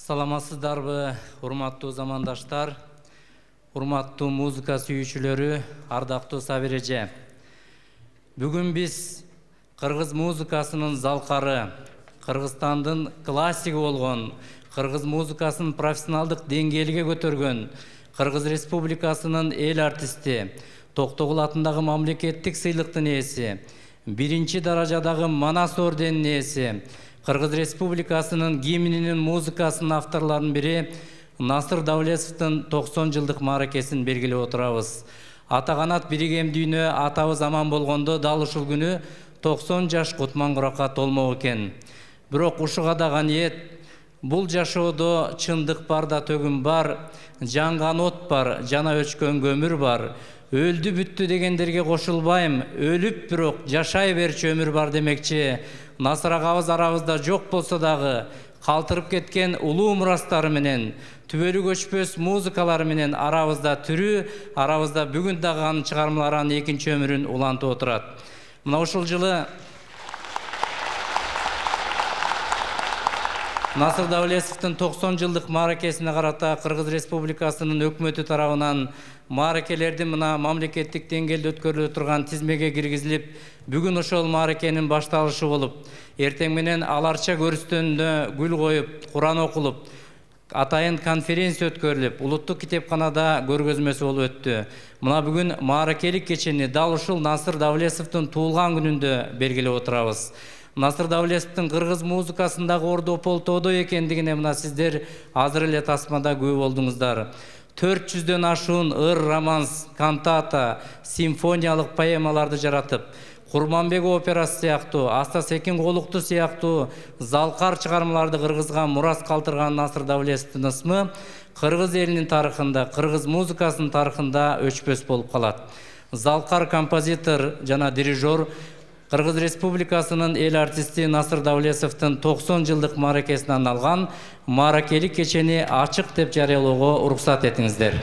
Саламатсыздарбы, урматтуу замандаштар, урматтуу музыка сүйүүчүлөрү, ардактуу Сабир эже. Бүгүн биз кыргыз музыкасынын залкары, Кыргызстандын классиги болгон, кыргыз музыкасын профессионалдык деңгээлге көтөргөн, Кыргыз Республикасынын эл артисти, Токтогул атындагы мамлекеттик сыйлыктын ээси, 1-чи даражадагы Манас орденинин ээси, Кыргыз Республикасынын гимнинин музыкасынын авторлорунун бири Насыр Давлетовдун 90 жылдык мааракесин белгилеп отурабыз. Ата-канат биригем дүйнө атабыз аман болгондо дал ушул күнү 90 жаш Кутман-Куракка толмок экен. Бирок ушуга да ниет, бул жашоодо чындык бар да төгүм бар, жанган от бар, жана өчкөн көмүр бар. Өлдү бүттү дегендерге кошулбайм, өлүп бирок жашай берчү өмүр бар демекчи. Насыр агабыз арабызда жок болсо дагы, калтырып кеткен улуу мурастары менен, түбөлү көчпөс музыкалары менен арабызда түрү, арабызда бүгүн дагы анын чыгармалары анын экинчи өмүрүн улантып отурат. Мына ушул жылы Насыр Давлетовдун 90 жылдык мааракесине карата Кыргыз Республикасынын өкмөтү тарабынан мааракелерди мына мамлекеттик деңгээлде өткөрүлө турган тизмеге киргизилип, бүгүн ошол мааракенин башталышы болуп, эртең менен аларча көрүстөнүнө гүл коюп, Куран окулуп, атайын конференция өткөрүлүп, улуттук китепканада көргөзмөсү болуп өттү. Мына бүгүн мааракелик кечени дал ушул Насыр Давлетовдун туулган күнүндө белгилеп отурабыз. Насыр Давлетовдун кыргыз музыкасындагы орду ополтоодо экендигине мына сиздер азыр эле тасмада күбө болдуңуздар. 400дөн ашуун ыр, романс, кантата, симфониялык поэмаларды жаратып, Курманбек операсы сыяктуу, Аста Секин Колукту сыяктуу залкар чыгармаларды кыргызга мурас калтырган Насыр Давлетовдун ысмы кыргыз элинин тарыхында, кыргыз музыкасынын тарыхында өчпөс болуп калат. Залкар композитор жана дирижер Кыргыз Республикасынын эл артисти Насыр Давлетовдун 90 жылдык мааракесине арналган мааракелик кечени ачык деп жарыялоого уруксат этиңиздер.